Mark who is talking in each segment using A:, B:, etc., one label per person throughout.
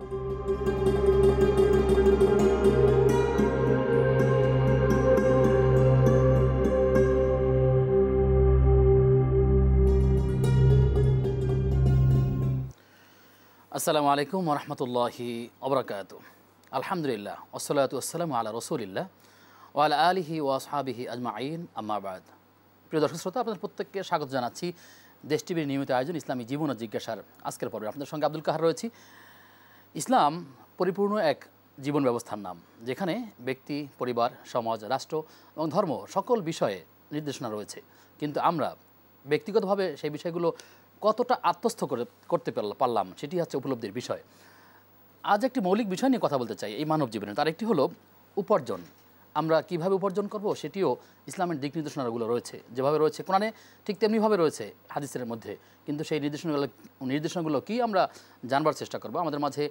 A: আসসালামু আলাইকুম ওয়া রাহমাতুল্লাহি ওয়া বারাকাতুহু। আলহামদুলিল্লাহ ওয়াসসালাতু ওয়াসসালামু আলা রাসূলিল্লাহ ওয়া আলা আলিহি ওয়া আসহাবিহি আজমাইন, আম্মা বাদ। প্রিয় দর্শক শ্রোতা, আপনাদের প্রত্যেককে স্বাগত জানাচ্ছি দেশ টিভির নিয়মিত আয়োজন ইসলামী জীবন ও জিজ্ঞাসার আজকের পর্বে। আপনাদের সঙ্গে আব্দুল কাহার রয়েছি। ইসলাম পরিপূর্ণ এক জীবন ব্যবস্থার নাম, যেখানে ব্যক্তি, পরিবার, সমাজ, রাষ্ট্র এবং ধর্ম সকল বিষয়ে নির্দেশনা রয়েছে। কিন্তু আমরা ব্যক্তিগতভাবে সেই বিষয়গুলো কতটা আত্মস্থ করতে পারলাম, সেটি হচ্ছে উপলব্ধির বিষয়। আজ একটি মৌলিক বিষয় নিয়ে কথা বলতে চাই এই মানব জীবনে। তার একটি হলো উপার্জন। আমরা কিভাবে উপার্জন করব সেটিও ইসলামের দিক নির্দেশনাগুলো রয়েছে। যেভাবে রয়েছে কোরআনে, ঠিক তেমনিভাবে রয়েছে হাদিসের মধ্যে। কিন্তু সেই নির্দেশনাগুলো কি আমরা জানবার চেষ্টা করব। আমাদের মাঝে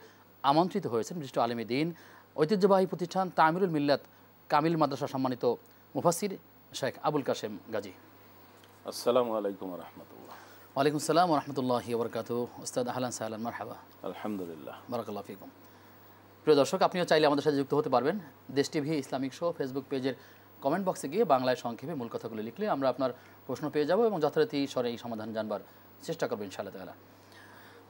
A: আমন্ত্রিত হয়েছেন বিশিষ্ট আলেমে দ্বীন, ঐতিহ্যবাহী প্রতিষ্ঠান তামিরুল মিল্লাত কামিল মাদ্রাসা সম্মানিত মুফাসসির শেখ আবুল কাশেম গাজী।
B: আসসালামু আলাইকুম ওয়া রাহমাতুল্লাহ।
A: ওয়ালাইকুম আসসালাম ওয়া রাহমাতুল্লাহি ওয়া বারাকাতুহু। উস্তাদ আহলান সাহলান, মারহাবা।
B: আলহামদুলিল্লাহ,
A: বারাকাল্লাহু ফিকুম। প্রিয় দর্শক, আপনিও চাইলে আমাদের সাথে যুক্ত হতে পারবেন। দেশ টিভি ইসলামিক শো ফেসবুক পেজের কমেন্ট বক্সে গিয়ে বাংলায় সংক্ষেপে মূল কথাগুলো লিখলে আমরা আপনার প্রশ্ন পেয়ে যাব এবং যথারীতি স্বরে এই সমাধান জানবার চেষ্টা করবেন ইনশাআল্লাহ তাআলা।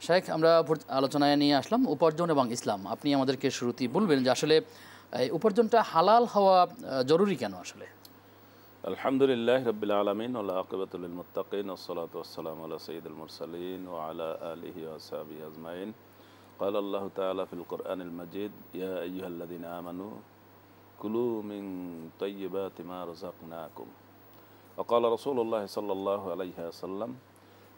A: শেখ, আমরা আলোচনায় নিয়ে আসলাম উপার্জন এবং ইসলাম। আপনি আমাদেরকে শুরুতেই বলবেন যে আসলে এই উপার্জনটা হালাল হওয়া জরুরি কেন আসলে?
B: আলহামদুলিল্লাহ রাব্বিল আলামিন ওয়া আকিবাতুল লিল মুত্তাকিন ওয়াসসালাতু ওয়াসসালামু আলা সাইয়্যিদিল মুরসালিন ওয়া আলা আলিহি ওয়া সাহবিহি আজমাইন। قال الله تعالى في القرآن المجيد يا أيها الذين آمنوا كلوا من طيبات ما رزقناكم وقال رسول الله صلى الله عليه وسلم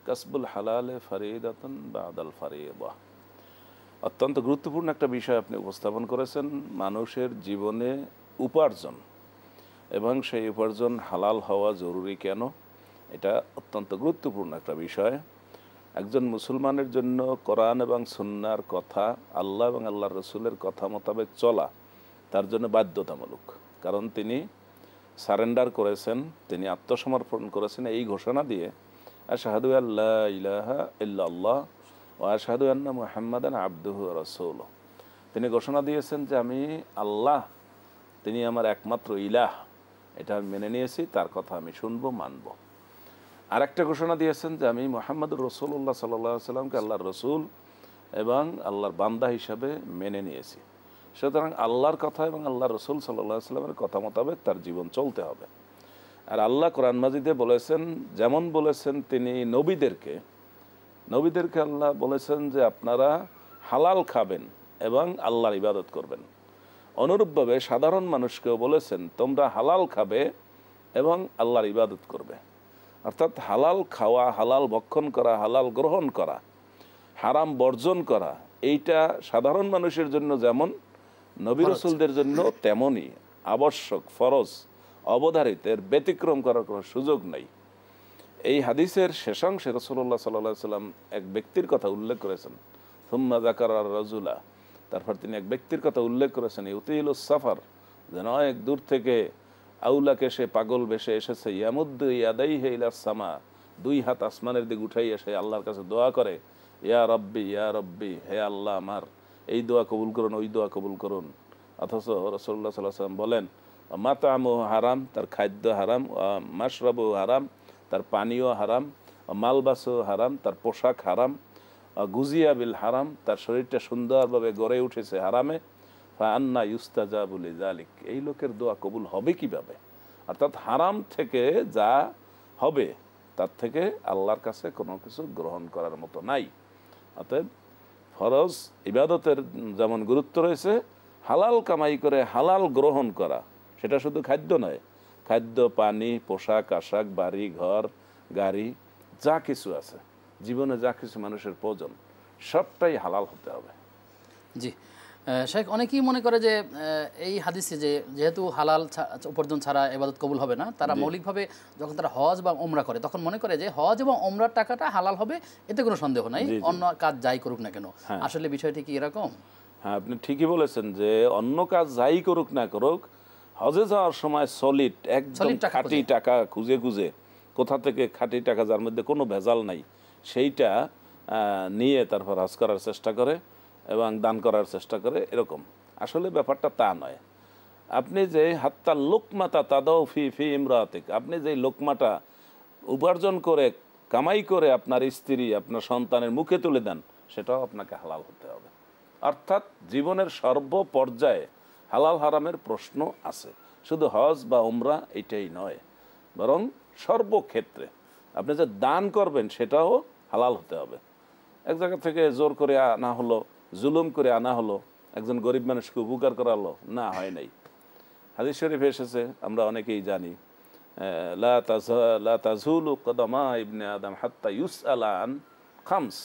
B: كسب الحلال فريضة بعد الفريضة। অত্যন্ত গুরুত্বপূর্ণ একটা বিষয় আপনি উপস্থাপন করেছেন, মানুষের জীবনে উপার্জন এবং সেই উপার্জন হালাল হওয়া জরুরি কেন, এটা অত্যন্ত গুরুত্বপূর্ণ একটা বিষয়। একজন মুসলমানের জন্য কোরআন এবং সুন্নাহর কথা, আল্লাহ এবং আল্লাহর রাসূলের কথা মোতাবেক চলা তার জন্য বাধ্যতামূলক। কারণ তিনি সারেন্ডার করেছেন, তিনি আত্মসমর্পণ করেছেন এই ঘোষণা দিয়ে, আশহাদু আল্লা ইলাহা ইল্লাল্লাহ ওয়া আশহাদু আন্না মুহাম্মাদান আবদুহু ওয়া রাসূলুহু। তিনি ঘোষণা দিয়েছেন যে আমি আল্লাহ, তিনি আমার একমাত্র ইলাহ, এটা আমি মেনে নিয়েছি, তার কথা আমি শুনবো, মানব। আর একটা ঘোষণা দিয়েছেন যে আমি মুহাম্মদুর রাসূলুল্লাহ সাল্লাল্লাহু আলাইহি সাল্লামকে আল্লাহর রসুল এবং আল্লাহর বান্দা হিসাবে মেনে নিয়েছি। সুতরাং আল্লাহর কথা এবং আল্লাহর রসুল সাল্লাল্লাহু আলাইহি সাল্লামের কথা মোতাবেক তার জীবন চলতে হবে। আর আল্লাহ কোরআন মাজিদে বলেছেন, যেমন বলেছেন তিনি নবীদেরকে আল্লাহ বলেছেন যে আপনারা হালাল খাবেন এবং আল্লাহর ইবাদত করবেন। অনুরূপভাবে সাধারণ মানুষকেও বলেছেন তোমরা হালাল খাবে এবং আল্লাহর ইবাদত করবে। অর্থাৎ হালাল খাওয়া, হালাল ভক্ষণ করা, হালাল গ্রহণ করা, হারাম বর্জন করা, এইটা সাধারণ মানুষের জন্য যেমন নবী রাসূলদের জন্য তেমনই আবশ্যক, ফরজ, অবধারিত, এর ব্যতিক্রম করার কোনো সুযোগ নেই। এই হাদিসের শেষাংশে রাসূলুল্লাহ সাল্লাল্লাহু আলাইহি সাল্লাম এক ব্যক্তির কথা উল্লেখ করেছেন, সুম্মা যাকারা রাজুলা, তারপর তিনি এক ব্যক্তির কথা উল্লেখ করেছেন, ইউতিলুস সাফার, যেন অনেক দূর থেকে আউলাকে সে পাগল বেশে এসেছে, ইয়ামুদ্দু ইয়াদাইহি ইলাস সামা, দুই হাত আসমানের দিকে উঠাই এসে আল্লাহর কাছে দোয়া করে, ইয়া রব্বি ইয়া রব্বি, হে আল্লাহ আমার এই দোয়া কবুল করুন, ওই দোয়া কবুল করুন। অথচ রাসূলুল্লাহ সাল্লাল্লাহু আলাইহি ওয়াসাল্লাম বলেন মাতামুহু হারাম, তার খাদ্য হারাম, মাশরাবুহু হারাম, তার পানীয় হারাম, মালবাসু হারাম, তার পোশাক হারাম, গুজিয়া বিল হারাম, তার শরীরটা সুন্দরভাবে গড়ে উঠেছে হারামে, ফাআন্না ইউস্তাজাবু লিযালিক, এই লোকের দোয়া কবুল হবে কিভাবে? অর্থাৎ হারাম থেকে যা হবে তার থেকে আল্লাহর কাছে কোনো কিছু গ্রহণ করার মতো নাই। অতএব ফরজ ইবাদতের যেমন গুরুত্ব রয়েছে, হালাল কামাই করে হালাল গ্রহণ করা, সেটা শুধু খাদ্য নয়, খাদ্য, পানি, পোশাক আশাক, বাড়ি ঘর, গাড়ি, যা কিছু আছে জীবনে, যা কিছু মানুষের প্রয়োজন, সবটাই হালাল হতে হবে।
A: জি শেখ, অনেকেই মনে করে যে এই হাদিসে যেহেতু হালাল উপার্জন ছাড়া ইবাদত কবুল হবে না, তারা মৌলিকভাবে যখন তারা হজ বা ওমরা করে তখন মনে করে যে হজ এবং ওমরার টাকাটা হালাল হবে, এতে কোনো সন্দেহ নাই, অন্য কাজ যাই করুক না কেন। আসলে বিষয়টি কি এরকম?
B: হ্যাঁ, আপনি ঠিকই বলেছেন যে অন্য কাজ যাই করুক না করুক, হজে যাওয়ার সময় সলিড একদম খাঁটি টাকা খুঁজে খুঁজে, কোথা থেকে খাঁটি টাকা যার মধ্যে কোনো ভেজাল নাই, সেইটা নিয়ে তারপর হজ করার চেষ্টা করে। এবং দান করার চেষ্টা করে, এরকম। আসলে ব্যাপারটা তা নয়। আপনি যে হাত্তা লোকমাতা তাদাও ফি ফি ইমরাতিক, আপনি যে লোকমাটা উপার্জন করে কামাই করে আপনার স্ত্রী আপনার সন্তানের মুখে তুলে দেন, সেটাও আপনাকে হালাল হতে হবে। অর্থাৎ জীবনের সর্বপর্যায়ে হালাল হারামের প্রশ্ন আছে, শুধু হজ বা উমরা এটাই নয়, বরং সর্বক্ষেত্রে আপনি যে দান করবেন সেটাও হালাল হতে হবে। এক জায়গা থেকে জোর করে আনা হলো, জুলুম করে আনা হলো, একজন গরিব মানুষকে উপকার করা হলো, না, হয় নাই। হাদিস শরীফে এসেছে, আমরা অনেকেই জানি, লা তাজুলু কদমা ইবনে আদম হাত্তা ইউসআলা আন খামস,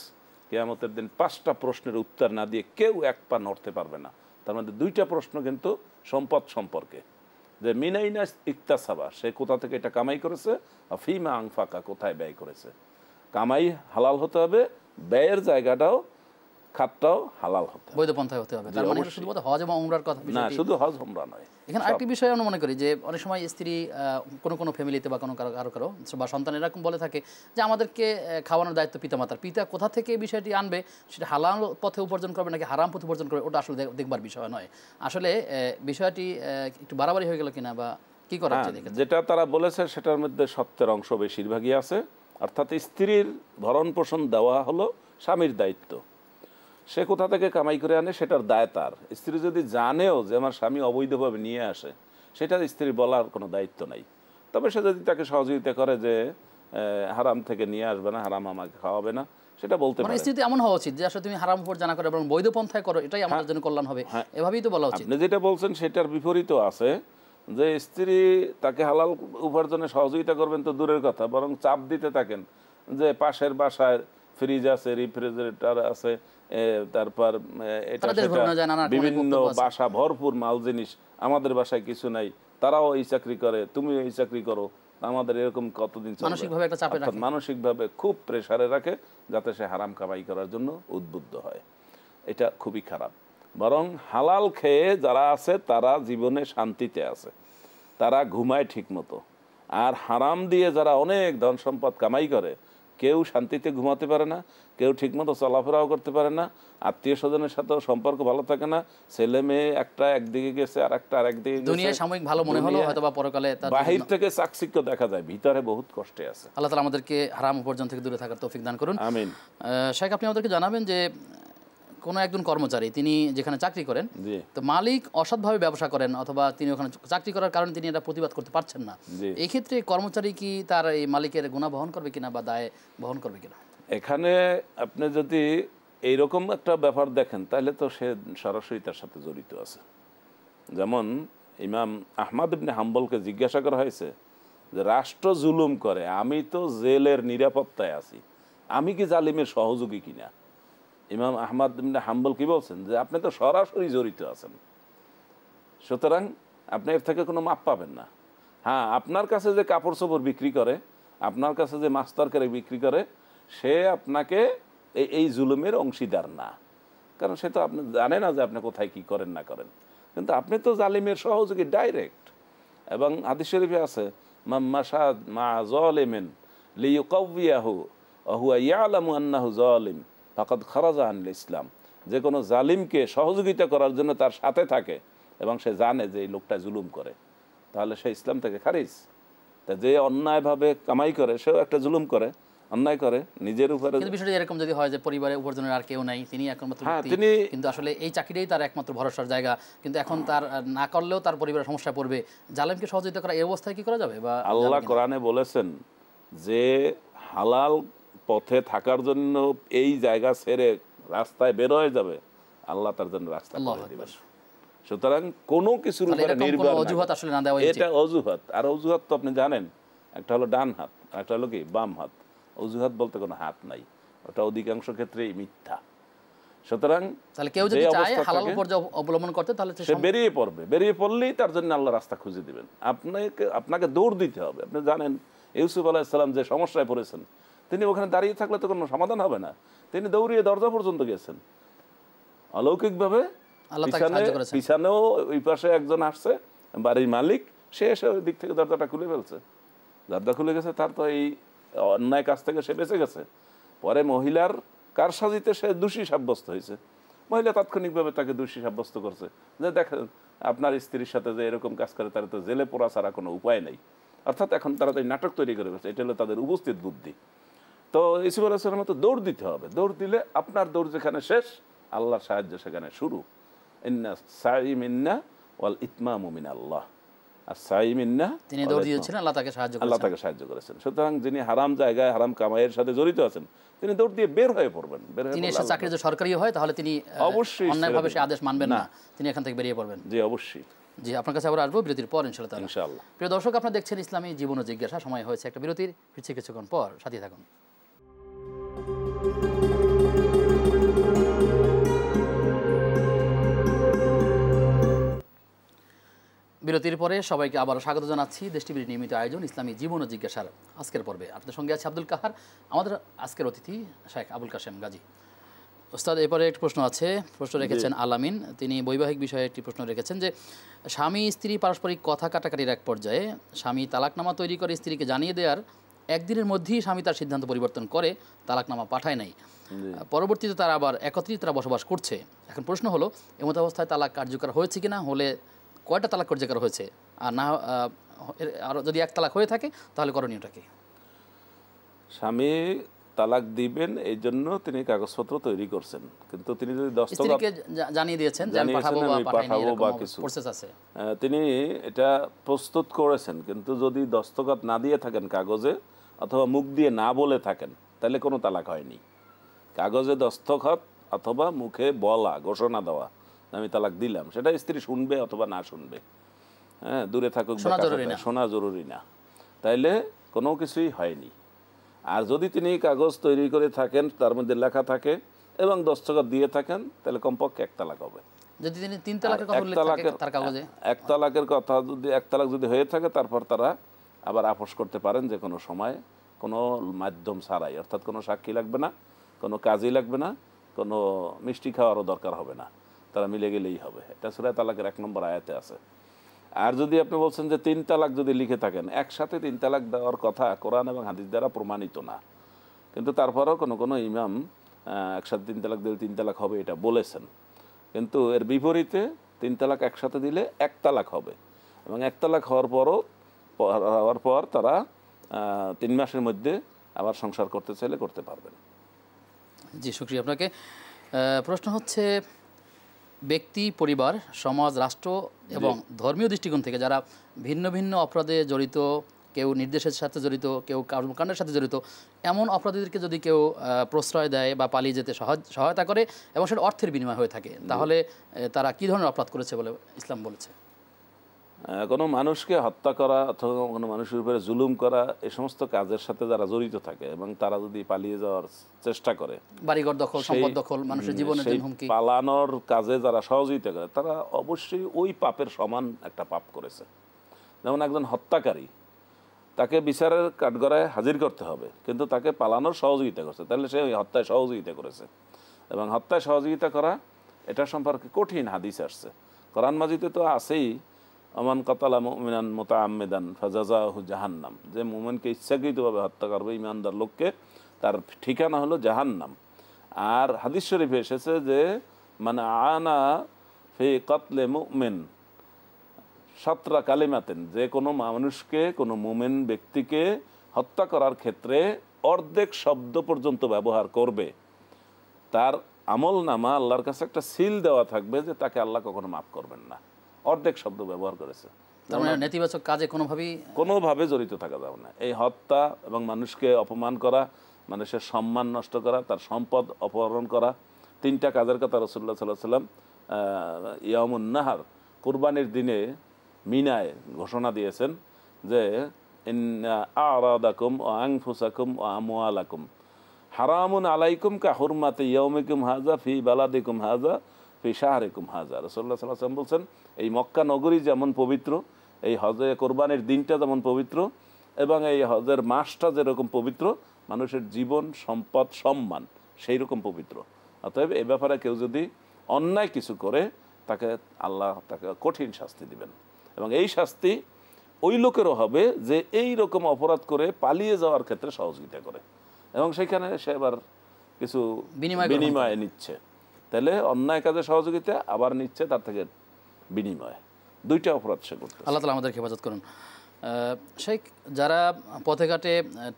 B: কিয়ামতের দিন 5টা প্রশ্নের উত্তর না দিয়ে কেউ এক পা নড়তে পারবে না। তার মধ্যে 2টা প্রশ্ন কিন্তু সম্পদ সম্পর্কে, যে মিনাইনা ইকতাসাবা, সে কোথা থেকে এটা কামাই করেছে, আর ফিমা আংফাকা, কোথায় ব্যয় করেছে। কামাই হালাল হতে হবে, ব্যয়ের জায়গাটাও খাতটাও হালাল হতে হবে,
A: বৈধ পন্থায় হতে হবে। তার মানে শুধুমাত্র হজ এবং উমরার কথা
B: না, শুধু হজ উমরা নয়।
A: এখানে আরেকটি বিষয় আমরা মনে করি যে অনেক সময় স্ত্রী কোনো ফ্যামিলিতে বা কারো বা সন্তান এরকম বলে থাকে যে আমাদেরকে খাওয়ানোর দায়িত্ব পিতামাতার, পিতা কোথা থেকে এই বিষয়টি আনবে, সেটা হালাল পথে উপার্জন করবে নাকি হারাম পথে উপার্জন করবে, ওটা আসলে দেখবার বিষয় নয়। আসলে বিষয়টি একটু বাড়াবাড়ি হয়ে গেল কিনা বা কি করা উচিত?
B: যেটা তারা বলেছে সেটার মধ্যে সত্যের অংশ বেশিরভাগই আছে। অর্থাৎ স্ত্রীর ভরণ পোষণ দেওয়া হলো স্বামীর দায়িত্ব, সে কোথা থেকে কামাই করে আনে সেটার দায় তার। স্ত্রী যদি জানেও যে আমার স্বামী অবৈধভাবে নিয়ে আসে, সেটা স্ত্রীর বলার কোনো দায়িত্ব নাই। তবে সে যদি তাকে সহযোগিতা করে যে হারাম থেকে নিয়ে আসবে না, হারাম আমাকে খাওয়াবে না, সেটা বলতে পারে।
A: স্থিতি এমন হওয়া উচিত যে আসলে তুমি হারাম উপর জানা করো এবং বৈধ পন্থায় করো, এটাই আমাদের জন্য কল্যাণ হবে, এভাবেই তো বলা উচিত।
B: আপনি যেটা বলছেন সেটার বিপরীতও আছে, যে স্ত্রী তাকে হালাল উপার্জনে সহযোগিতা করবেন তো দূরের কথা, বরং চাপ দিতে থাকেন যে পাশের বাসায় ফ্রিজ আছে, রেফ্রিজারেটর আছে, তারপর এটা বিভিন্ন বাসা ভরপুর মাল জিনিস, আমাদের বাসায় কিছু নাই, তারাও এই চাকরি করে, তুমি এই চাকরি করো, আমাদের এরকম কতদিন চলবে।
A: মানসিকভাবে একটা চাপে রাখে,
B: মানসিকভাবে খুব প্রেসারে রাখে, যাতে সে হারাম কামাই করার জন্য উদ্বুদ্ধ হয়। এটা খুবই খারাপ। বরং হালাল খেয়ে যারা আছে তারা জীবনে শান্তিতে আছে, তারা ঘুমায় ঠিক মতো। আর হারাম দিয়ে যারা অনেক ধন সম্পদ কামাই করে, কেউ শান্তিতে ঘুমাতে পারে না, কেউ ঠিকমতো চলাফেরাও করতে পারে না, আত্মীয় স্বজনের সাথেও সম্পর্ক ভালো থাকে না, ছেলে মেয়ে একটা একদিকে গেছে আর একটা আরেকদিকে গেছে,
A: দুনিয়ায় সাময়িক ভালো মনে হলো, হয়তো বা পরকালে
B: বাহির থেকে চাকচিক্য দেখা যায়, ভিতরে বহুত কষ্টে আছে।
A: আল্লাহ তাআলা আমাদেরকে হারাম উপার্জন থেকে দূরে থাকার তৌফিক দান করুন,
B: আমিন।
A: শেখ, আপনি আমাদেরকে জানাবেন যে কোনো একজন কর্মচারী তিনি যেখানে চাকরি করেন, তো মালিক অসৎভাবে ব্যবসা করেন অথবা তিনি ওখানে চাকরি করার কারণে তিনি এটা প্রতিবাদ করতে পারছেন না, এই ক্ষেত্রে কর্মচারী কি তার এই মালিকের গুনাহ বহন করবে কিনা বা দায় বহন করবে কিনা?
B: এখানে আপনি যদি এইরকম একটা ব্যাপার দেখেন, তাহলে তো সে সরাসরি তার সাথে জড়িত আছে। যেমন ইমাম আহমদ ইবনে হাম্বলকে জিজ্ঞাসা করা হয়েছে যে রাষ্ট্র জুলুম করে, আমি তো জেলের নিরাপত্তায় আছি, আমি কি জালিমের সহযোগী কিনা? ইমাম আহমদ ইবনে হাম্বল কি বলছেন যে আপনি তো সরাসরি জড়িত আছেন, সুতরাং আপনি এর থেকে কোনো মাপ পাবেন না। হ্যাঁ, আপনার কাছে যে কাপড় চোপড় বিক্রি করে, আপনার কাছে যে মাছ তরকারি বিক্রি করে, সে আপনাকে এই জুলুমের অংশীদার না, কারণ সে তো আপনি জানে না যে আপনি কোথায় কি করেন না করেন, কিন্তু আপনি তো জালিমের সহযোগী ডাইরেক্ট। এবং হাদিস শরীফে আছে, মাম্মাশাদ মা যালিমিন লিইউকাউইয়াহু ওয়া হুয়া ইয়ালামু আন্নাহু যালিম ফাকাদ খারাজা আনিল ইসলাম, যে কোনো জালিমকে সহযোগিতা করার জন্য তার সাথে থাকে এবং সে জানে যে এই লোকটা জুলুম করে, তাহলে সে ইসলাম থেকে খারিজ। তা যে অন্যায়ভাবে কামাই করে সেও একটা জুলুম করে, অন্যায় করে নিজের উপরে।
A: কিন্তু বিষয়টা এরকম যদি হয় যে পরিবারে উপার্জনের আর কেউ নাই, তিনি একমাত্র
B: তিনি
A: কিন্তু আসলে এই চাকরিটাই তার একমাত্র ভরসার জায়গা, কিন্তু এখন তার না করলেও তার পরিবারের সমস্যা পড়বে, জালেমকে সহযোগিতা করা এই অবস্থায় কি করা যাবে? বা
B: আল্লাহ কোরআনে বলেছেন যে হালাল পথে থাকার জন্য এই জায়গা ছেড়ে রাস্তায় বের হয়ে যাবে, আল্লাহ তার জন্য রাস্তা করে দিবেন। সুতরাং কোনো কিছুর উপরে নির্ভর
A: অজুহাত আসলে না দেওয়া,
B: এটা অজুহাত। আর অজুহাত তো আপনি জানেন, একটা হলো ডান হাত, একটা হলো কি বাম হাত। অজুহাত বলতে কোনো হাত নাই, ওটা অধিকাংশ ক্ষেত্রেই মিথ্যা। সুতরাং
A: তাহলে কেউ যদি চায় হালাল পর্যায়ে অবলম্বন করতে, তাহলে
B: সে বেরিয়ে পড়বে, বেরিয়ে পড়লেই তার জন্য আল্লাহ রাস্তা খুঁজে দিবেন। আপনাকে দৌড় দিতে হবে। আপনি জানেন ইউসুফ আলাইহিস সালাম যে সমস্যায় পড়েছেন, তিনি ওখানে দাঁড়িয়ে থাকলে তো কোনো সমাধান হবে না, তিনি দৌড়িয়ে দরজা পর্যন্ত গেছেন অলৌকিকভাবে। পিছনেও ওই পাশে একজন আসছে, বাড়ির মালিক, সে এসে ওই দিক থেকে দরজাটা খুলে ফেলছে, দরজা খুলে গেছে, তার তো এই অন্যায় কাজ থেকে সে বেঁচে গেছে। পরে মহিলার কারসাজিতে সে দোষী সাব্যস্ত হয়েছে, মহিলা তাৎক্ষণিকভাবে তাকে দোষী সাব্যস্ত করছে যে দেখেন আপনার স্ত্রীর সাথে যে এরকম কাজ করে তার তো জেলে পোড়া ছাড়া কোনো উপায় নেই, অর্থাৎ এখন তারা তো নাটক তৈরি করে ফেলছে, এটা হলো তাদের উপস্থিত বুদ্ধি। তো ইউসুফ আলাইহিস সালামের মতো দৌড় দিতে হবে, দৌড় দিলে আপনার দৌড় যেখানে শেষ আল্লাহর সাহায্য সেখানে শুরু। ইন্না সাই মিন্না ওয়াল ইতমামু মিনাল্লাহ, আর সাই মিন্না,
A: তিনি দৌড় দিয়েছেন, আল্লাহ তাকে সাহায্য
B: আল্লাহ
A: করেছেন।
B: তাকে সাহায্য করেছেন। সুতরাং যিনি হারাম জায়গায় হারাম কামাইয়ের সাথে জড়িত আছেন তিনি দৌড় দিয়ে বের হয়ে পড়বেন। বের হয়ে
A: তিনি
B: পড়লে
A: এসে চাকরি যদি সরকারি হয় তাহলে তিনি
B: অবশ্যই
A: অন্যায়ভাবে
B: ছেড়ে
A: সে আদেশ মানবেন
B: না।
A: না, তিনি এখান থেকে বেরিয়ে পড়বেন।
B: জি অবশ্যই।
A: জি, আপনার কাছে আবার আসবো বিরতির পর ইনশাআল্লাহ তাআলা।
B: ইনশাআল্লাহ।
A: প্রিয় দর্শক, আপনারা দেখছেন ইসলামী জীবন ও জিজ্ঞাসা। সময় হয়েছে একটা বিরতির, ফিরছি কিছুক্ষণ পর, সাথে থাকুন। বিরতির পরে সবাইকে আবারও স্বাগত জানাচ্ছি দেশ টিভির নিয়মিত আয়োজন ইসলামী জীবন ও জিজ্ঞাসার আজকের পর্বে। আপনাদের সঙ্গে আছে আব্দুল কাহার, আমাদের আজকের অতিথি শেখ আবুল কাশেম গাজী। ওস্তাদ, এরপরে একটি প্রশ্ন আছে, প্রশ্ন রেখেছেন আলামিন। তিনি বৈবাহিক বিষয়ে একটি প্রশ্ন রেখেছেন যে স্বামী স্ত্রী পারস্পরিক কথা কাটাকাটির এক পর্যায়ে স্বামী তালাকনামা তৈরি করে স্ত্রীকে জানিয়ে দেওয়ার একদিনের মধ্যেই স্বামী তার সিদ্ধান্ত পরিবর্তন করে তালাকনামা পাঠায় নাই, পরবর্তীতে তারা আবার একত্রিত তারা বসবাস করছে। এখন প্রশ্ন হলো, এমত অবস্থায় তালাক কার্যকর হয়েছে কিনা, হলে কয়টা তালাক কার্যকর হয়েছে, আর না আর যদি এক তালাক হয়ে থাকে তাহলে করণীয়টা কি?
B: স্বামী তালাক দিবেন এই জন্য তিনি কাগজপত্র তৈরি করছেন, কিন্তু তিনি যদি দস্তখত
A: স্ত্রীকে জানিয়ে দিয়েছেন যে আমি পাঠাবো বা পাঠাইনি,
B: বা
A: এরকম
B: কিছু
A: প্রসেস আছে,
B: তিনি এটা প্রস্তুত করেছেন, কিন্তু যদি দস্তখত না দিয়ে থাকেন কাগজে অথবা মুখ দিয়ে না বলে থাকেন তাহলে কোনো তালাক হয়নি। কাগজে দস্তখত অথবা মুখে বলা, ঘোষণা দেওয়া আমি তালাক দিলাম, সেটা স্ত্রী শুনবে অথবা না শুনবে, হ্যাঁ, দূরে থাকুক শোনা জরুরি না, তাইলে কোনো কিছুই হয়নি। আর যদি তিনি কাগজ তৈরি করে থাকেন, তার মধ্যে লেখা থাকে এবং দস্তখত দিয়ে থাকেন, তাহলে কমপক্ষে এক তালাক হবে।
A: যদি তিনি তিন তালাকের কথা উল্লেখ থাকে তার কাগজে,
B: এক তালাকের কথা যদি এক তালাক যদি হয়ে থাকে, তারপর তারা আবার আপোস করতে পারেন যে কোনো সময়, কোনো মাধ্যম ছাড়াই, অর্থাৎ কোনো সাক্ষী লাগবে না, কোনো কাজই লাগবে না, কোনো মিষ্টি খাওয়ারও দরকার হবে না, তারা মিলে গেলেই হবে। এটা সূরা তালাকের 1 নম্বর আয়াতে আছে। আর যদি আপনি বলছেন যে 3 তালাক যদি লিখে থাকেন, একসাথে 3 তালাক দেওয়ার কথা কোরআন এবং হাদিস দ্বারা প্রমাণিত না, কিন্তু তারপরেও কোনো কোনো ইমাম একসাথে 3 তালাক দিলে 3 তালাক হবে এটা বলেছেন। কিন্তু এর বিপরীতে 3 তালাক একসাথে দিলে 1 তালাক হবে, এবং 1 তালাক হওয়ার পর তারা 3 মাসের মধ্যে আবার সংসার করতে চাইলে করতে পারবেন।
A: জি, শুকরিয়া আপনাকে। প্রশ্ন হচ্ছে, ব্যক্তি, পরিবার, সমাজ, রাষ্ট্র এবং ধর্মীয় দৃষ্টিকোণ থেকে যারা ভিন্ন ভিন্ন অপরাধে জড়িত, কেউ নির্দেশের সাথে জড়িত, কেউ কর্মকাণ্ডের সাথে জড়িত, এমন অপরাধীদেরকে যদি কেউ প্রশ্রয় দেয় বা পালিয়ে যেতে সহায়তা করে এবং সেটা অর্থের বিনিময় হয়ে থাকে, তাহলে তারা কী ধরনের অপরাধ করেছে বলে ইসলাম বলেছে?
B: কোনো মানুষকে হত্যা করা অথবা কোনো মানুষের উপরে জুলুম করা, এই সমস্ত কাজের সাথে যারা জড়িত থাকে এবং তারা যদি পালিয়ে যাওয়ার চেষ্টা করে,
A: বাড়িঘর দখল, সম্পদ দখল, মানুষের জীবনের জন্য হুমকি,
B: পালানোর কাজে যারা সহযোগিতা করে, তারা অবশ্যই ওই পাপের সমান একটা পাপ করেছে। যেমন একজন হত্যাকারী, তাকে বিচারের কাঠগড়ায় হাজির করতে হবে, কিন্তু তাকে পালানোর সহযোগিতা করছে, তাহলে সে ওই হত্যায় সহযোগিতা করেছে। এবং হত্যায় সহযোগিতা করা এটা সম্পর্কে কঠিন হাদিস আসছে, কোরআন মাজিদে তো আছেই, আমান কাতালা মুমিনান মুতাআম্মিদান ফাজাযাহু জাহান্নাম, যে মুমিনকে ইচ্ছাকৃতভাবে হত্যা করবে ইমানদার লোককে, তার ঠিকানা হলো জাহান্নাম। আর হাদিস শরীফে এসেছে যে মান আনা ফি কাতলে মুমিন সাতরা কালিমাতেন, যে কোনো মানুষকে, কোনো মুমিন ব্যক্তিকে হত্যা করার ক্ষেত্রে অর্ধেক শব্দ পর্যন্ত ব্যবহার করবে, তার আমল নামা আল্লাহর কাছে একটা সিল দেওয়া থাকবে যে তাকে আল্লাহ কখনো মাফ করবেন না। অর্ধেক শব্দ ব্যবহার করেছে,
A: তার মানে নেতিবাচক কাজে কোনোভাবে
B: জড়িত থাকা যাবে না। এই হত্যা এবং মানুষকে অপমান করা, মানুষের সম্মান নষ্ট করা, তার সম্পদ অপহরণ করা, 3টা কাজের কথা রাসূলুল্লাহ সাল্লাল্লাহু আলাইহি ওয়াসাল্লাম ইয়ামুন নাহার, কুরবানির দিনে মিনায় ঘোষণা দিয়েছেন যে ইন্না আরাদাকুম ওয়া আনফুসাকুম ওয়া আমওয়ালাকুম হারামুন আলাইকুম কা হুরমাতি ইয়াউমিকুম হাযা ফি বালাদিকুম হাযা ফি শাহরিকুম হাযা। রাসূলুল্লাহ সাল্লাল্লাহু আলাইহি ওয়াসাল্লাম বলছেন, এই মক্কা নগরী যেমন পবিত্র, এই হজে কোরবানির দিনটা যেমন পবিত্র, এবং এই হজের মাসটা যেরকম পবিত্র, মানুষের জীবন, সম্পদ, সম্মান সেই রকম পবিত্র। অতএব এ ব্যাপারে কেউ যদি অন্যায় কিছু করে, আল্লাহ তাকে কঠিন শাস্তি দিবেন, এবং এই শাস্তি ওই লোকেরও হবে যে এই রকম অপরাধ করে পালিয়ে যাওয়ার ক্ষেত্রে সহযোগিতা করে এবং সেখানে সে এবার কিছু বিনিময় নিচ্ছে। তাহলে অন্যায় কাজে সহযোগিতা আবার নিচ্ছে তার থেকে বিনিময়, দুইটা অপরাধ সে করতে।
A: আল্লাহ তাআলা আমাদেরকে হেফাজত করুন। শেখ, যারা পথে ঘাটে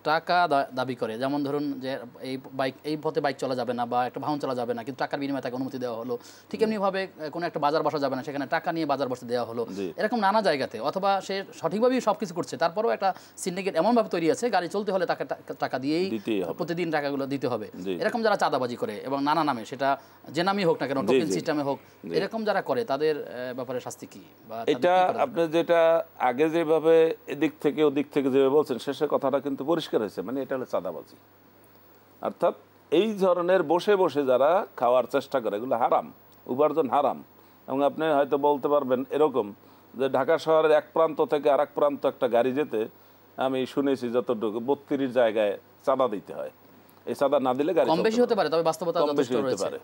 A: টাকা দাবি করে, যেমন ধরুন যে এই পথে বাইক চলা যাবে না বা একটা বাহন চলা যাবে না, কিন্তু টাকার বিনিময়ে তাকে অনুমতি দেওয়া হলো, ঠিক এমনিভাবে কোনো একটা বাজার বসা যাবে না, সেখানে টাকা নিয়ে বাজার বসতে দেওয়া হলো, এরকম নানা জায়গাতে, অথবা সে সঠিকভাবেই সব কিছু করছে, তারপরেও একটা সিন্ডিকেট এমনভাবে তৈরি আছে, গাড়ি চলতে হলে তাকে টাকা দিয়েই প্রতিদিন টাকাগুলো দিতে হবে। এরকম যারা চাঁদাবাজি করে এবং নানা নামে, সেটা যে নামই হোক না কেন, টোকেন সিস্টেমে হোক, এরকম যারা করে তাদের ব্যাপারে শাস্তি কি? বা
B: এটা আপনি যেটা আগে যেভাবে এদিক থেকে ওদিক থেকে যেভাবে বলছেন, শেষের কথাটা কিন্তু পরিষ্কার হয়েছে, মানে এটা হলো চাঁদাবাজি। অর্থাৎ এই ধরনের বসে বসে যারা খাওয়ার চেষ্টা করে, এগুলো হারাম, উপার্জন হারাম। এবং আপনি হয়তো বলতে পারবেন এরকম যে ঢাকা শহরের এক প্রান্ত থেকে আরেক প্রান্ত একটা গাড়ি যেতে আমি শুনেছি যতটুকু 32 জায়গায় চাঁদা দিতে হয়। এই চাঁদা না দিলে গাড়ি
A: কম বেশি হতে পারে, তবে বাস্তবতা যথেষ্ট রয়েছে।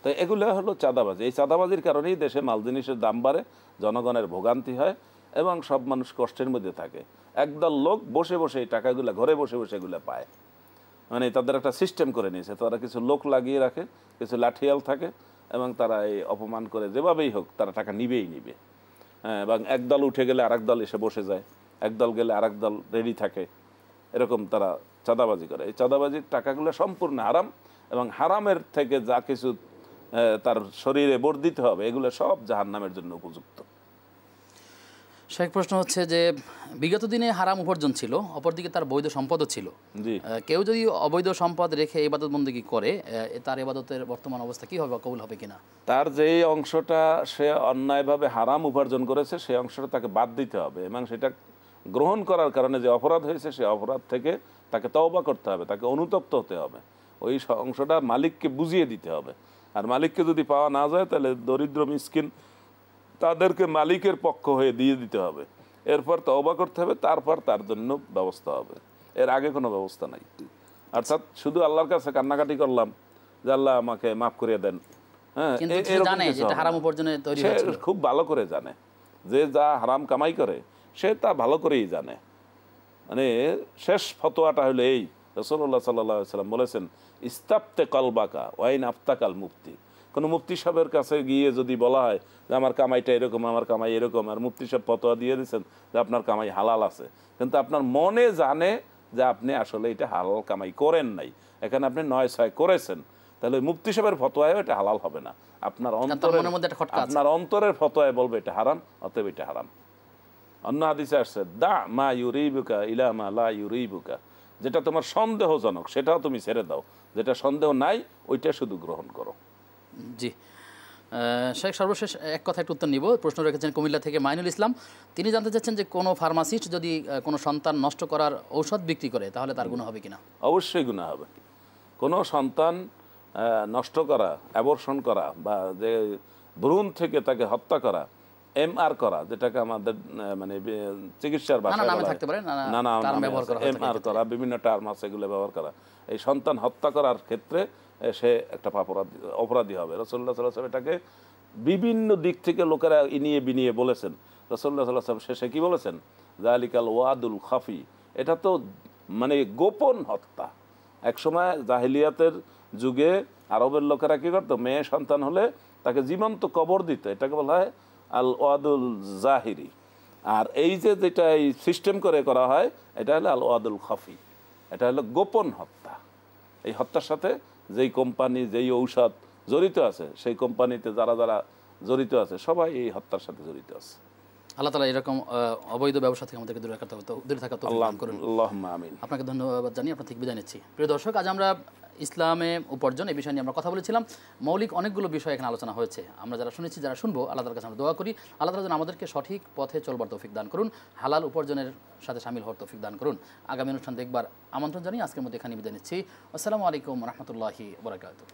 B: তো এগুলো হলো চাঁদাবাজি। এই চাঁদাবাজির কারণেই দেশে মাল জিনিসের দাম বাড়ে, জনগণের ভোগান্তি হয় এবং সব মানুষ কষ্টের মধ্যে থাকে। একদল লোক বসে বসে এই টাকাগুলো ঘরে বসে বসে এগুলো পায়, মানে তাদের একটা সিস্টেম করে নিয়েছে। তারা কিছু লোক লাগিয়ে রাখে, কিছু লাঠিয়াল থাকে এবং তারা এই অপমান করে যেভাবেই হোক তারা টাকা নিবেই নিবে। হ্যাঁ, এবং একদল উঠে গেলে আরেক দল এসে বসে যায়, একদল গেলে আরেক দল রেডি থাকে, এরকম তারা চাঁদাবাজি করে। এই চাঁদাবাজির টাকাগুলো সম্পূর্ণ হারাম এবং হারামের থেকে যা কিছু তার শরীরে বর্ধিত হবে এগুলো সব জাহান্নামের জন্য উপযুক্ত।
A: শেখ, প্রশ্ন হচ্ছে যে বিগত দিনে হারাম উপার্জন ছিল, অপরদিকে তার বৈধ সম্পদও ছিল। কেউ যদি অবৈধ সম্পদ রেখে ইবাদত বন্দেগী করে, তার ইবাদতের বর্তমান অবস্থা কি হবে, কবুল হবে কিনা?
B: তার যেই অংশটা সে অন্যায়ভাবে হারাম উপার্জন করেছে সেই অংশটা তাকে বাদ দিতে হবে এবং সেটা গ্রহণ করার কারণে যে অপরাধ হয়েছে সেই অপরাধ থেকে তাকে তওবা করতে হবে, তাকে অনুতপ্ত হতে হবে, ওই অংশটা মালিককে বুঝিয়ে দিতে হবে। আর মালিককে যদি পাওয়া না যায় তাহলে দরিদ্র মিসকিন তাদেরকে মালিকের পক্ষ হয়ে দিয়ে দিতে হবে, এরপর তওবা করতে হবে, তারপর তার জন্য ব্যবস্থা হবে। এর আগে কোনো ব্যবস্থা নাই। অর্থাৎ শুধু আল্লাহর কাছে কান্নাকাটি করলাম যে আল্লাহ আমাকে মাফ করিয়ে দেন, হ্যাঁ, খুব ভালো করে জানে যে যা হারাম কামাই করে সে তা ভালো করেই জানে। মানে শেষ ফতোয়াটা হলো এই, রাসূলুল্লাহ সাল্লাল্লাহু আলাইহি ওয়াসাল্লাম বলেছেন, ইস্তাফতে কলবাকা ওয়াইন আফতাকাল মুফতি। কোনো মুফতি সাহেবের কাছে গিয়ে যদি বলা হয় যে আমার কামাইটা এরকম, আমার কামাই এরকম, আর মুফতি সাহেব ফতোয়া দিয়ে দিচ্ছেন যে আপনার কামাই হালাল আছে, কিন্তু আপনার মনে জানে যে আপনি আসলে এটা হালাল কামাই করেন নাই, এখানে আপনি 9-6 করেছেন, তাহলে মুফতি সাহেবের ফতোয়ায় এটা হালাল হবে না, আপনার অন্তরের ফতোয়ায় বলবে এটা হারাম, অতএব এটা হারাম। অন্য হাদিসে আসছে, দা মা ইউরিবুকা ইলা মা লা ইউরিবুকা, যেটা তোমার সন্দেহজনক সেটাও তুমি ছেড়ে দাও, যেটা সন্দেহ নাই ওইটা শুধু গ্রহণ করো।
A: জি শেখ, সর্বশেষ এক কথা একটু উত্তর নিব। প্রশ্ন রেখেছেন কুমিল্লা থেকে মাইনুল ইসলাম। তিনি জানতে চাচ্ছেন যে কোনো ফার্মাসিস্ট যদি কোনো সন্তান নষ্ট করার ঔষধ বিক্রি করে তাহলে তার গুনাহ হবে কিনা?
B: অবশ্যই গুনাহ হবে। কোনো সন্তান নষ্ট করা, অ্যাবর্শন করা বা যে ভ্রূণ থেকে তাকে হত্যা করা, MR করা, যেটাকে আমাদের মানে চিকিৎসার ভাষায় MR করা, বিভিন্ন টার্ম আছে, এগুলো ব্যবহার করা, এই সন্তান হত্যা করার ক্ষেত্রে সে একটা অপরাধী হবে। রাসূলুল্লাহ সাল্লাল্লাহু আলাইহি ওয়াসাল্লাম এটাকে বিভিন্ন দিক থেকে লোকেরা ইনিয়ে বিনিয়ে বলেছেন। রাসূলুল্লাহ সাল্লাল্লাহু আলাইহি ওয়াসাল্লাম শেষে কি বলেছেন? যালিকাল ওয়াদুল খাফি, এটা তো মানে গোপন হত্যা। একসময় জাহিলিয়াতের যুগে আরবের লোকেরা কি করতো, মেয়ে সন্তান হলে তাকে জীবন্ত কবর দিত, এটাকে বলা হয় আল ওয়াদুল জাহিরি। আর এই যে যেটা এই সিস্টেম করে করা হয় এটা হলো আল ওয়াদুল খাফি, এটা হলো গোপন হত্যা। এই হত্যার সাথে যেই কোম্পানি, যেই ঔষধ জড়িত আছে, সেই কোম্পানিতে যারা যারা জড়িত আছে সবাই এই হত্যার সাথে জড়িত আছে।
A: আল্লাহ তাআলা এরকম অবৈধ ব্যবসা থেকে আমাদেরকে দূরে থাকা তৌফিক দান করুন।
B: আল্লাহুম্মা আমিন।
A: আপনাকে ধন্যবাদ জানিয়ে আপনার থেকে বিদায় নিচ্ছি। প্রিয় দর্শক, আজ আমরা ইসলামে উপার্জন এই বিষয় নিয়ে আমরা কথা বলেছিলাম। মৌলিক অনেকগুলো বিষয় এখানে আলোচনা হয়েছে। আমরা যারা শুনেছি, যারা শুনবো, আল্লাহ তাআলার কাছে আমরা দোয়া করি আল্লাহ তাআলা যেন আমাদেরকে সঠিক পথে চলবার তৌফিক দান করুন, হালাল উপার্জনের সাথে শামিল হওয়ার তৌফিক দান করুন। আগামী অনুষ্ঠান দেখবার আমন্ত্রণ জানিয়ে আজকের মধ্যে এখানে বিদায় নিচ্ছি। আসসালামু আলাইকুম ওয়া রাহমাতুল্লাহি ওয়া বারাকাতুহু।